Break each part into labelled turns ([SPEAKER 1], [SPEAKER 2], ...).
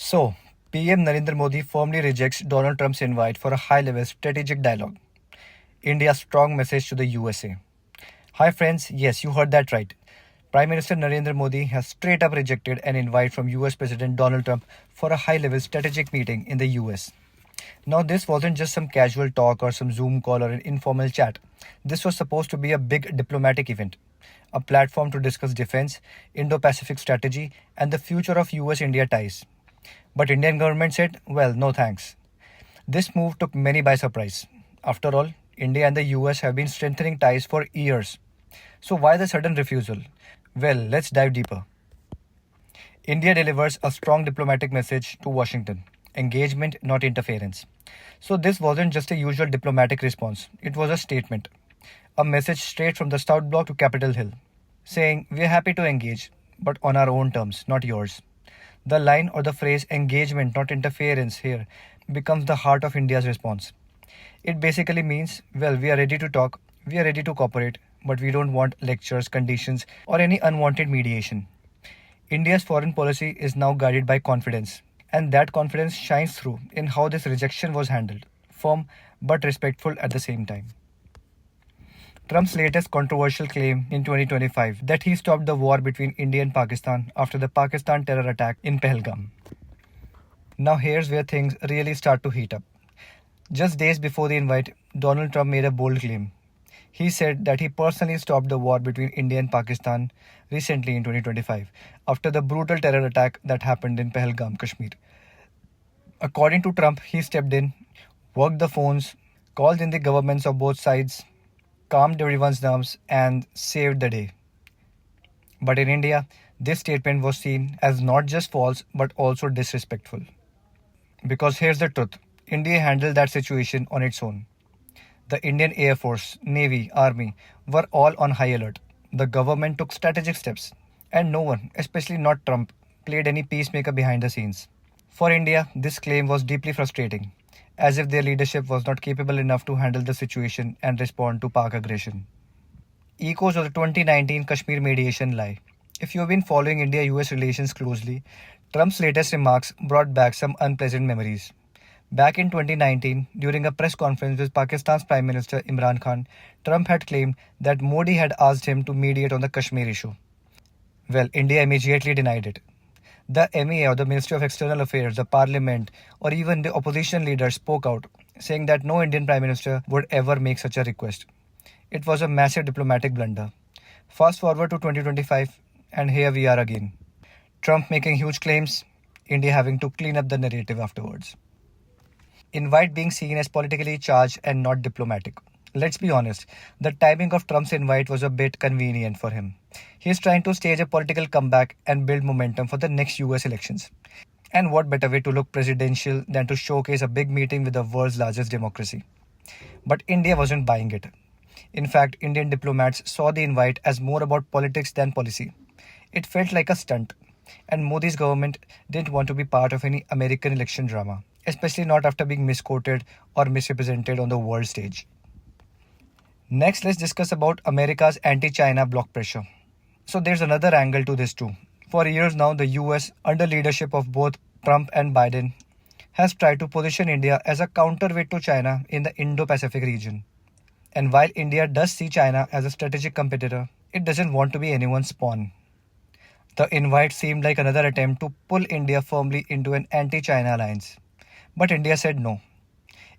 [SPEAKER 1] So, PM Narendra Modi firmly rejects Donald Trump's invite for a high level strategic dialogue. India's strong message to the USA. Hi, friends. Yes, you heard that right. Prime Minister Narendra Modi has straight up rejected an invite from US President Donald Trump for a high level strategic meeting in the US. Now, this wasn't just some casual talk or some Zoom call or an informal chat. This was supposed to be a big diplomatic event, a platform to discuss defense, Indo-Pacific strategy, and the future of US India ties. But Indian government said, well, no thanks. This move took many by surprise. After all, India and the US have been strengthening ties for years. So why the sudden refusal? Well, let's dive deeper. India delivers a strong diplomatic message to Washington: engagement, not interference. So this wasn't just a usual diplomatic response, it was a statement. A message straight from the South Bloc to Capitol Hill, saying, we're happy to engage, but on our own terms, not yours. The line or the phrase engagement, not interference here becomes the heart of India's response. It basically means, well, we are ready to talk, we are ready to cooperate, but we don't want lectures, conditions, or any unwanted mediation. India's foreign policy is now guided by confidence, and that confidence shines through in how this rejection was handled, firm but respectful at the same time. Trump's latest controversial claim in 2025 that he stopped the war between India and Pakistan after the Pakistan terror attack in Pahalgam. Now, here's where things really start to heat up. Just days before the invite, Donald Trump made a bold claim. He said that he personally stopped the war between India and Pakistan recently in 2025 after the brutal terror attack that happened in Pahalgam, Kashmir. According to Trump, he stepped in, worked the phones, called in the governments of both sides, calmed everyone's nerves, and saved the day. But in India, this statement was seen as not just false but also disrespectful. Because here's the truth: India handled that situation on its own. The Indian Air Force, Navy, Army were all on high alert. The government took strategic steps, and no one, especially not Trump, played any peacemaker behind the scenes. For India, this claim was deeply frustrating, as if their leadership was not capable enough to handle the situation and respond to Pak aggression. Echoes of the 2019 Kashmir mediation lie. If you have been following India US relations closely, Trump's latest remarks brought back some unpleasant memories. Back in 2019, during a press conference with Pakistan's Prime Minister Imran Khan, Trump had claimed that Modi had asked him to mediate on the Kashmir issue. Well, India immediately denied it. The MEA or the Ministry of External Affairs, the Parliament, or even the opposition leaders spoke out, saying that no Indian Prime Minister would ever make such a request. It was a massive diplomatic blunder. Fast forward to 2025, and here we are again. Trump making huge claims, India having to clean up the narrative afterwards. Invite being seen as politically charged and not diplomatic. Let's be honest, the timing of Trump's invite was a bit convenient for him. He is trying to stage a political comeback and build momentum for the next US elections. And what better way to look presidential than to showcase a big meeting with the world's largest democracy? But India wasn't buying it. In fact, Indian diplomats saw the invite as more about politics than policy. It felt like a stunt, and Modi's government didn't want to be part of any American election drama, especially not after being misquoted or misrepresented on the world stage. Next, let's discuss about America's anti-China bloc pressure. So there's another angle to this too. For years now, the US, under leadership of both Trump and Biden, has tried to position India as a counterweight to China in the Indo-Pacific region. And while India does see China as a strategic competitor, it doesn't want to be anyone's pawn. The invite seemed like another attempt to pull India firmly into an anti-China alliance. But India said no.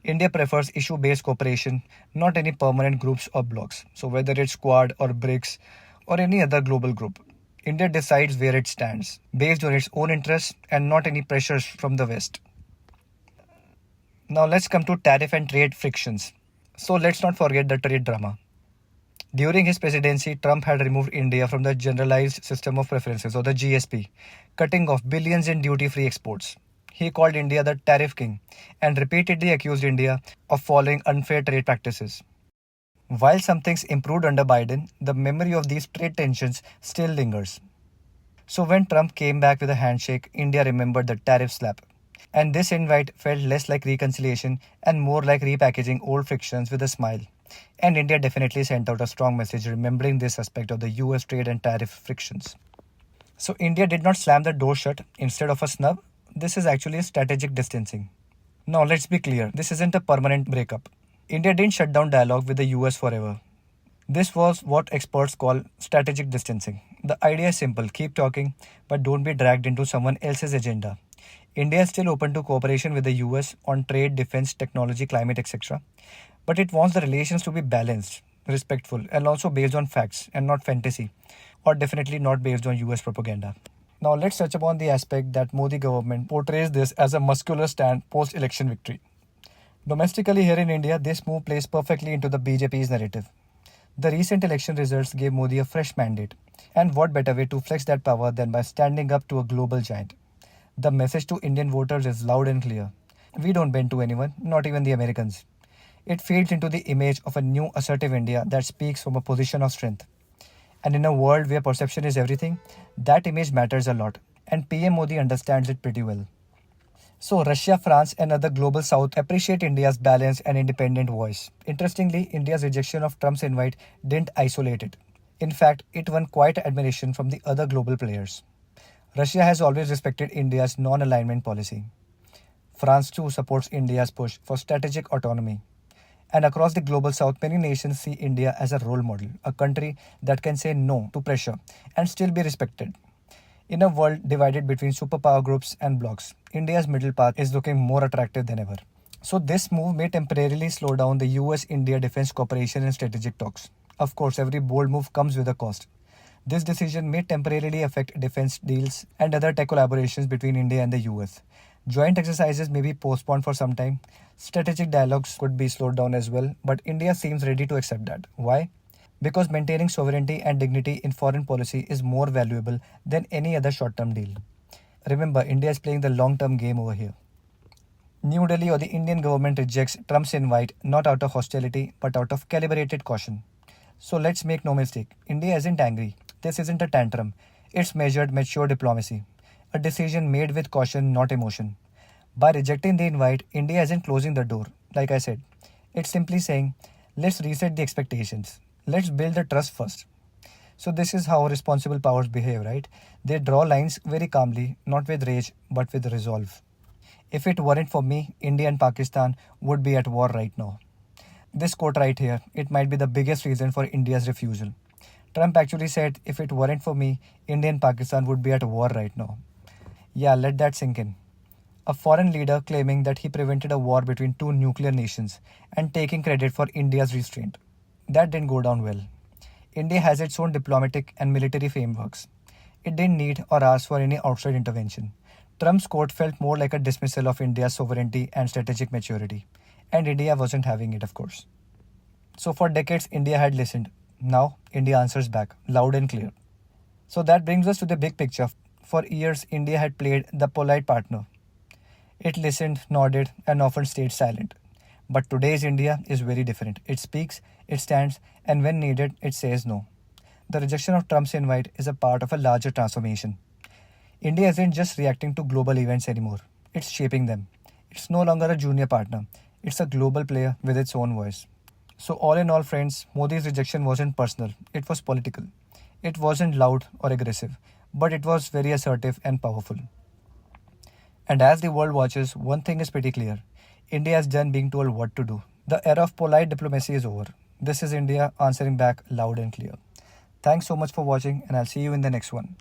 [SPEAKER 1] India prefers issue-based cooperation, not any permanent groups or blocs. So whether it's Quad or BRICS or any other global group, India decides where it stands, based on its own interests and not any pressures from the West. Now let's come to tariff and trade frictions. So let's not forget the trade drama. During his presidency, Trump had removed India from the Generalized System of Preferences or the GSP, cutting off billions in duty-free exports. He called India the tariff king and repeatedly accused India of following unfair trade practices. While some things improved under Biden, the memory of these trade tensions still lingers. So when Trump came back with a handshake, India remembered the tariff slap. And this invite felt less like reconciliation and more like repackaging old frictions with a smile. And India definitely sent out a strong message remembering this aspect of the US trade and tariff frictions. So India did not slam the door shut. Instead of a snub, This is actually strategic distancing. Now, let's be clear, this isn't a permanent breakup. India didn't shut down dialogue with the US forever. This was what experts call strategic distancing. The idea is simple, keep talking, but don't be dragged into someone else's agenda. India is still open to cooperation with the US on trade, defense, technology, climate, etc. But it wants the relations to be balanced, respectful, and also based on facts and not fantasy, or definitely not based on US propaganda. Now let's touch upon the aspect that Modi government portrays this as a muscular stand post-election victory. Domestically here in India, this move plays perfectly into the BJP's narrative. The recent election results gave Modi a fresh mandate, and what better way to flex that power than by standing up to a global giant? The message to Indian voters is loud and clear. We don't bend to anyone, not even the Americans. It feeds into the image of a new assertive India that speaks from a position of strength. And in a world where perception is everything, that image matters a lot, and PM Modi understands it pretty well. So, Russia, France, and other global south appreciate India's balanced and independent voice. Interestingly, India's rejection of Trump's invite didn't isolate it. In fact, it won quite admiration from the other global players. Russia has always respected India's non alignment policy. France too supports India's push for strategic autonomy. And across the global south, many nations see India as a role model, a country that can say no to pressure and still be respected. In a world divided between superpower groups and blocs, India's middle path is looking more attractive than ever. So, this move may temporarily slow down the US India defense cooperation and strategic talks. Of course, every bold move comes with a cost. This decision may temporarily affect defense deals and other tech collaborations between India and the US. Joint exercises may be postponed for some time. Strategic dialogues could be slowed down as well, but India seems ready to accept that. Why? Because maintaining sovereignty and dignity in foreign policy is more valuable than any other short term deal. Remember, India is playing the long term game over here. New Delhi or the Indian government rejects Trump's invite not out of hostility but out of calibrated caution. So let's make no mistake, India isn't angry. This isn't a tantrum. It's measured, mature diplomacy. A decision made with caution, not emotion. By rejecting the invite, India isn't closing the door, like I said. It's simply saying, let's reset the expectations. Let's build the trust first. So, this is how responsible powers behave, right? They draw lines very calmly, not with rage, but with resolve. If it weren't for me, India and Pakistan would be at war right now. This quote right here, it might be the biggest reason for India's refusal. Trump actually said, if it weren't for me, India and Pakistan would be at war right now. Yeah, let that sink in. A foreign leader claiming that he prevented a war between two nuclear nations and taking credit for India's restraint. That didn't go down well. India has its own diplomatic and military frameworks. It didn't need or ask for any outside intervention. Trump's quote felt more like a dismissal of India's sovereignty and strategic maturity. And India wasn't having it, of course. So for decades, India had listened. Now, India answers back, loud and clear. So that brings us to the big picture. For years, India had played the polite partner. It listened, nodded, and often stayed silent. But today's India is very different. It speaks, it stands, and when needed, it says no. The rejection of Trump's invite is a part of a larger transformation. India isn't just reacting to global events anymore, it's shaping them. It's no longer a junior partner, it's a global player with its own voice. So, all in all, friends, Modi's rejection wasn't personal, it was political. It wasn't loud or aggressive, but it was very assertive and powerful. And as the world watches, one thing is pretty clear India is done being told what to do. The era of polite diplomacy is over. This is India answering back loud and clear. Thanks so much for watching, and I'll see you in the next one.